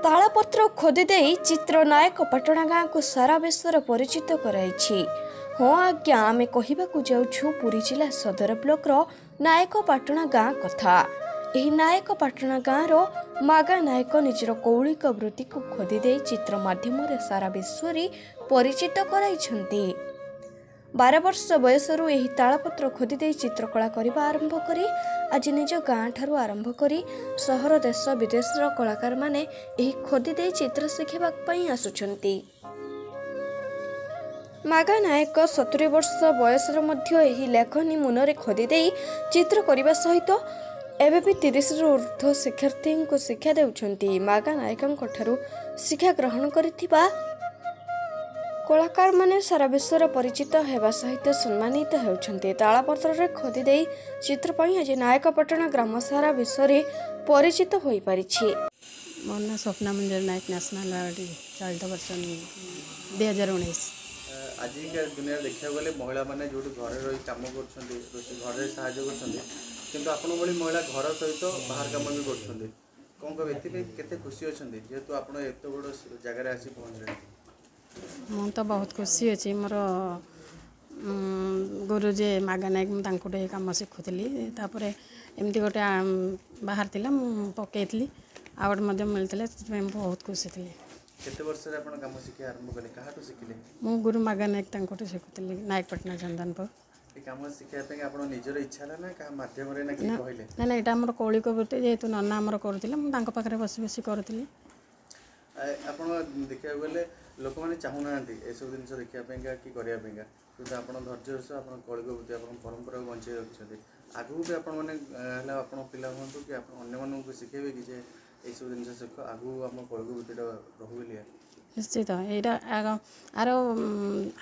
तालपत्र खोदी चित्रनायक पाटणा गाँव को सारा विश्वर परिचित कराई। हाँ आज्ञा आमे कहवाकू जाऊँ पुरी जिला सदर ब्लॉक नायक पाटणा गाँ कथा। यही नायक पाटणा गाँव मागा नायक निजर कौलिक वृत्ति को खोदी चित्र माध्यम सारा विश्व परिचित कराई। 12 वर्ष बयसरू यही तालपत्र खोदी चित्रकला करने आरंभ करी आज निज गाँ ठारू आरंभ करी सहर देश विदेश कलाकार माने यही खोदी चित्र शिखा आसुछंती। मागा नायक 70 वर्ष बयसर मध्य यही लेखनी मुनरे खोदी चित्र करने सहित एवं भी 30 रु ऊर्ध्व शिक्षार्थी को शिक्षा देउछंती। मागा नायक ठारू शिक्षा ग्रहण करिथिबा कलाकार माने सारा विश्वर परिचित हेबा सहित सम्मानित होउछंती। तालपत्र रे खोदी चित्र पई आज नायक पाटणा ग्राम सारा विश्व परिचित होई परिछि। मोर ना स्वप्ना मंजर नायक नेशनल अवार्ड चाइल्ड वर्षन 2019। आज दुनिया देखा गले महिला माने जो घर रही काम कर घर साहाଯ୍य कर आपण भली महिला घर सहित बाहर काम भी कर कौन कहे केते खुशी अच्छा जेहेतु आप एत बड़ जगार आसी पहुँचे। मु तो बहुत खुशी अच्छी मोर गुरुजी मागा नायक मुझे कम शिखुली एमती गोटे बाहर थिला पकई आवार्ड मिलता बहुत खुशी थी। केते वर्ष रे आपण काम शिखे आरंभ कले काहाटू शिखिले? मु गुरु मागा नायक शिखुली नायकपाटना चंदनपुर। ए काम शिखिया पे आपण निजर इच्छा ना का माध्यम रे ना कि कहले? ना ना एटा हमर कौलिक वृत्ति जेहेतु नन्ना हमर करथिले मु तांको पाखरे बसी बसी करथिली। आपण देखा गले लोक मैंने चाहूना एसब जिन देखा कि करने क्योंकि आप धैर्य सह आप कौलिक वृत्ति आप परंपरा को बचाई रखिंट आगू भी आप पिला हूँ कि आप शिखेबे कि सब जिन शिख आगू आम कौलिक वृत्ति रोली निश्चित यहाँ आर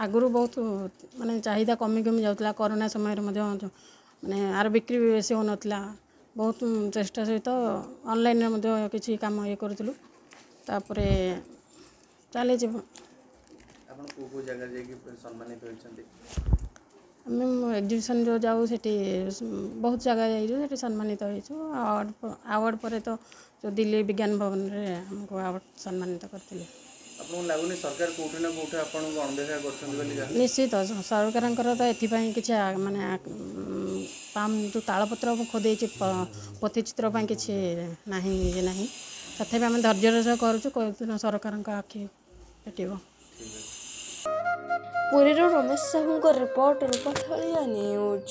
आगुरी बहुत माने चाहिदा कमी कमी जाऊला कोरोना समय माने आर बिक्री भी बेसी हो बहुत चेष्टा सहित ऑनलाइन किसी काम ये करूँ तापरे चले आम एग्जिबिशन जो जाऊ से बहुत जगह जाइए सम्मानित अवार्ड पर तो जो दिल्ली विज्ञान भवन में हमको अवार्ड सम्मानित करते। लगुनि सरकार कोठी ना कोठी आपन को अनदेखा करछन? निश्चित सरकार तो एथि किसी माने पाम जो तालपत्र खोदे पथिचित्र किसी ना तथापि आम धैर्य करुँ सरकार आखि पेटिब। पुरी रमेश साहू रिपोर्ट रूपथलिया न्यूज।